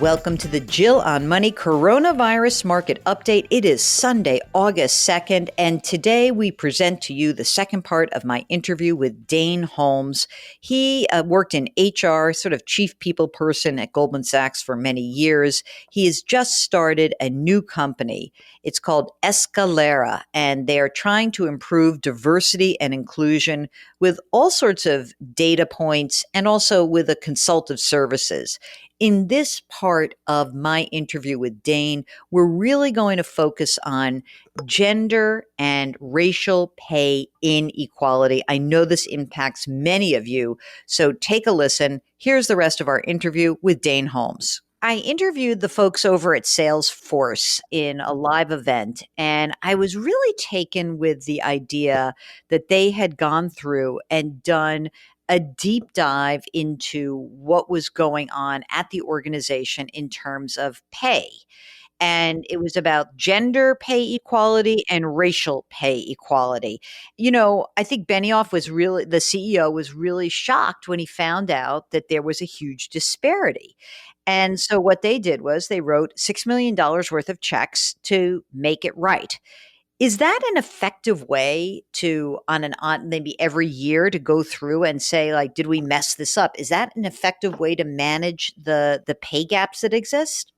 Welcome to the Jill on Money Coronavirus Market Update. It is Sunday, August 2nd, and today we present to you the second part of my interview with Dane Holmes. He worked in HR, sort of chief people person at Goldman Sachs for many years. He has just started a new company. It's called Eskalera, and they are trying to improve diversity and inclusion with all sorts of data points and also with a consultative services. In this part of my interview with Dane, we're really going to focus on gender and racial pay inequality. I know this impacts many of you, so take a listen. Here's the rest of our interview with Dane Holmes. I interviewed the folks over at Salesforce in a live event, and I was really taken with the idea that they had gone through and done a deep dive into what was going on at the organization in terms of pay. And it was about gender pay equality and racial pay equality. You know, I think the CEO was really shocked when he found out that there was a huge disparity. And so what they did was they wrote $6 million worth of checks to make it right. Is that an effective way to, on maybe every year, to go through and say, like, did we mess this up? Is that an effective way to manage the pay gaps that exist?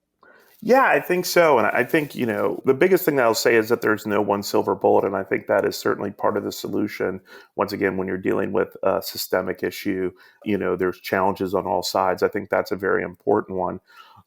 Yeah, I think so. And I think, the biggest thing that I'll say is that there's no one silver bullet. And I think that is certainly part of the solution. Once again, when you're dealing with a systemic issue, there's challenges on all sides. I think that's a very important one.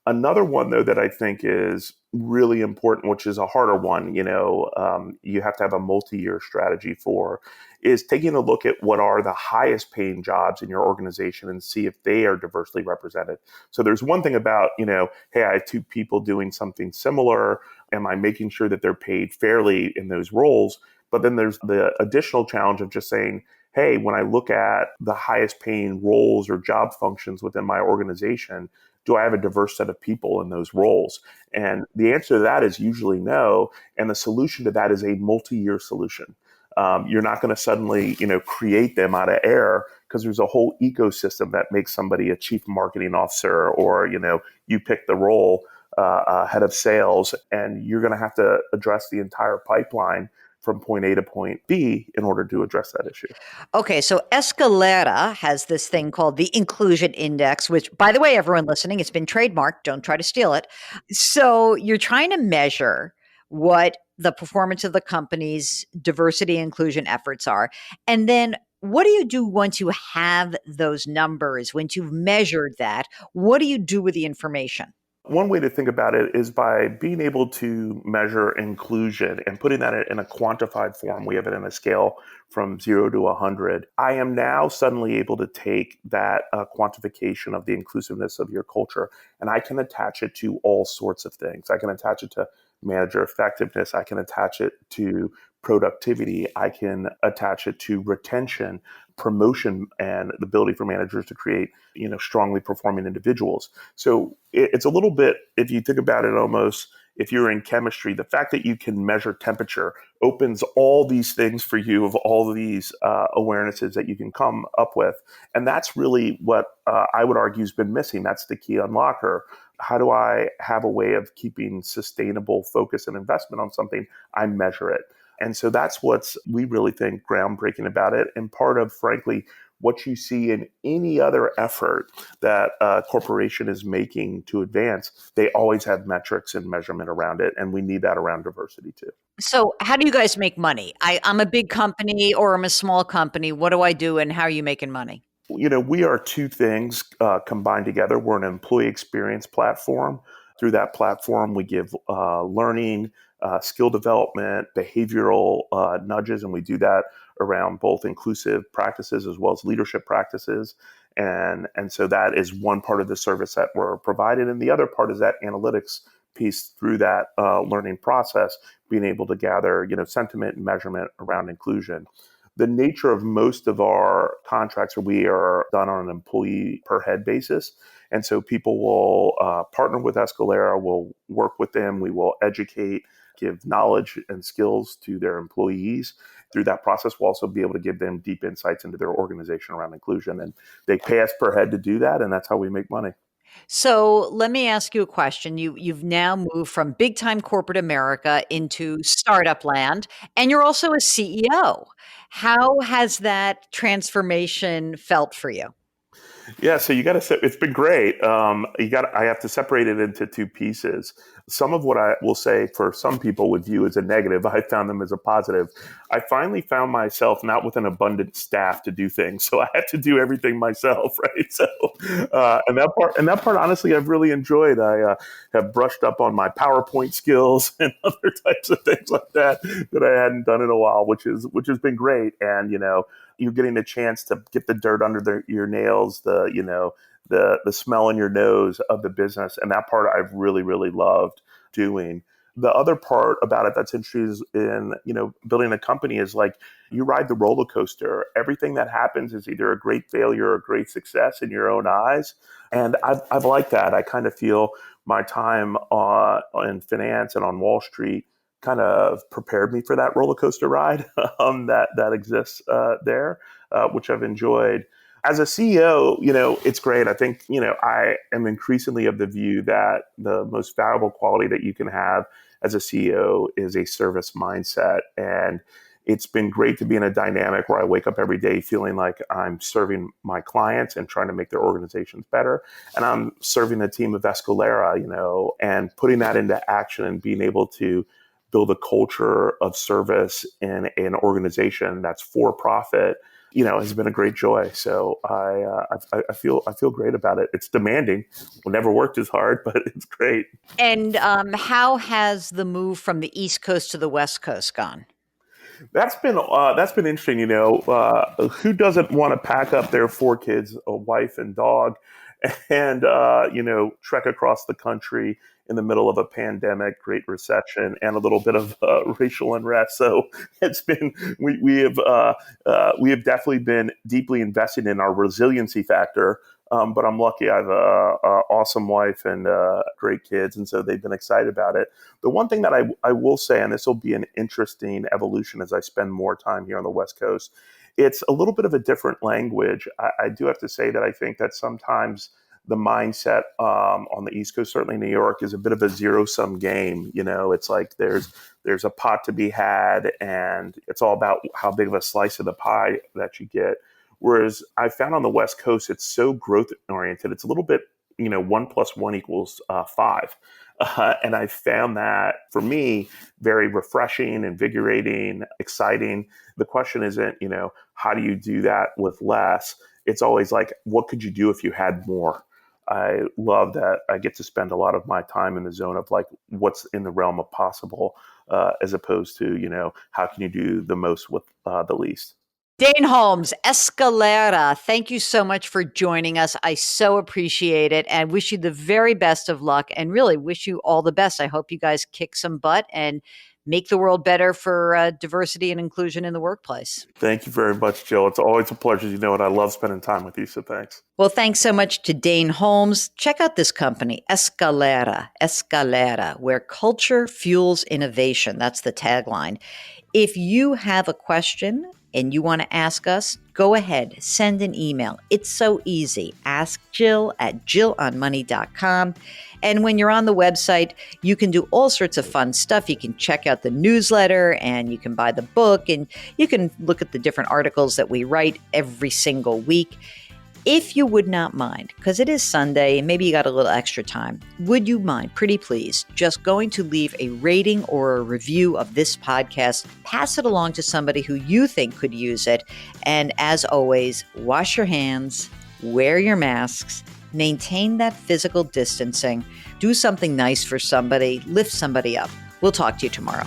Another one, though, that I think is really important, which is a harder one, you have to have a multi-year strategy for, is taking a look at what are the highest paying jobs in your organization and see if they are diversely represented. So there's one thing about, hey, I have two people doing something similar. Am I making sure that they're paid fairly in those roles? But then there's the additional challenge of just saying, hey, when I look at the highest paying roles or job functions within my organization, do I have a diverse set of people in those roles? And the answer to that is usually no. And the solution to that is a multi-year solution. You're not going to suddenly, create them out of air, because there's a whole ecosystem that makes somebody a chief marketing officer, or, you pick the role, head of sales, and you're going to have to address the entire pipeline from point A to point B in order to address that issue. Okay, so Eskalera has this thing called the Inclusion Index, which, by the way, everyone listening, it's been trademarked. Don't try to steal it. So you're trying to measure what the performance of the company's diversity and inclusion efforts are. And then what do you do once you have those numbers, once you've measured that? What do you do with the information? One way to think about it is by being able to measure inclusion and putting that in a quantified form. We have it in a scale from 0 to 100. I am now suddenly able to take that quantification of the inclusiveness of your culture, and I can attach it to all sorts of things. I can attach it to manager effectiveness. I can attach it to productivity. I can attach it to retention, promotion, and the ability for managers to create, strongly performing individuals. So it's a little bit, if you think about it, almost, if you're in chemistry, the fact that you can measure temperature opens all these things for you, of all of these awarenesses that you can come up with. And that's really what I would argue has been missing. That's the key unlocker. How do I have a way of keeping sustainable focus and investment on something? I measure it. And so that's what's, we really think, groundbreaking about it. And part of, frankly, what you see in any other effort that a corporation is making to advance, they always have metrics and measurement around it. And we need that around diversity too. So how do you guys make money? I'm a big company or I'm a small company. What do I do and how are you making money? We are two things combined together. We're an employee experience platform. Through that platform, we give learning, skill development, behavioral nudges, and we do that around both inclusive practices as well as leadership practices. And so that is one part of the service that we're providing. And the other part is that analytics piece through that learning process, being able to gather, sentiment and measurement around inclusion. The nature of most of our contracts, we are done on an employee per head basis. And so people will partner with Eskalera, we'll work with them, we will educate, give knowledge and skills to their employees. Through that process, we'll also be able to give them deep insights into their organization around inclusion. And they pay us per head to do that, and that's how we make money. So let me ask you a question. You've now moved from big time corporate America into startup land, and you're also a CEO. How has that transformation felt for you? Yeah, so you got to. It's been great. I have to separate it into two pieces. Some of what I will say for some people would view as a negative, I found them as a positive. I finally found myself not with an abundant staff to do things, so I had to do everything myself, right? So, and that part, honestly, I've really enjoyed. I have brushed up on my PowerPoint skills and other types of things like that that I hadn't done in a while, which has been great. And you're getting a chance to get the dirt under your nails, the smell in your nose of the business, and that part I've really really loved doing. The other part about it that's interesting is in building a company is like you ride the roller coaster. Everything that happens is either a great failure or a great success in your own eyes, and I've liked that. I kind of feel my time in finance and on Wall Street kind of prepared me for that roller coaster ride that exists there, which I've enjoyed. As a CEO, it's great. I think, I am increasingly of the view that the most valuable quality that you can have as a CEO is a service mindset. And it's been great to be in a dynamic where I wake up every day feeling like I'm serving my clients and trying to make their organizations better. And I'm serving a team of Eskalera, and putting that into action and being able to build a culture of service in an organization that's for profit, has been a great joy. So I feel great about it. It's demanding. We never worked as hard, but it's great. And how has the move from the East Coast to the West Coast gone? That's been interesting. Who doesn't want to pack up their four kids, a wife and dog, and trek across the country in the middle of a pandemic, Great Recession, and a little bit of racial unrest. So it's been we have definitely been deeply invested in our resiliency factor. But I'm lucky. I have a awesome wife and great kids, and so they've been excited about it. The one thing that I will say, and this will be an interesting evolution as I spend more time here on the West Coast, it's a little bit of a different language. I do have to say that I think that sometimes the mindset on the East Coast, certainly New York, is a bit of a zero-sum game. It's like there's a pot to be had, and it's all about how big of a slice of the pie that you get. Whereas I found on the West Coast, it's so growth oriented. It's a little bit, 1+1=5. And I found that for me, very refreshing, invigorating, exciting. The question isn't, how do you do that with less? It's always like, what could you do if you had more? I love that I get to spend a lot of my time in the zone of like what's in the realm of possible, as opposed to, how can you do the most with the least? Dane Holmes, Eskalera, thank you so much for joining us. I so appreciate it and wish you the very best of luck and really wish you all the best. I hope you guys kick some butt and make the world better for diversity and inclusion in the workplace. Thank you very much, Jill. It's always a pleasure. And I love spending time with you. So thanks. Well, thanks so much to Dane Holmes. Check out this company, Eskalera, where culture fuels innovation. That's the tagline. If you have a question and you want to ask us, go ahead, send an email. It's so easy. Ask Jill at jillonmoney.com. And when you're on the website, you can do all sorts of fun stuff. You can check out the newsletter and you can buy the book and you can look at the different articles that we write every single week. If you would not mind, because it is Sunday and maybe you got a little extra time, would you mind, pretty please, just going to leave a rating or a review of this podcast, pass it along to somebody who you think could use it. And as always, wash your hands, wear your masks, maintain that physical distancing, do something nice for somebody, lift somebody up. We'll talk to you tomorrow.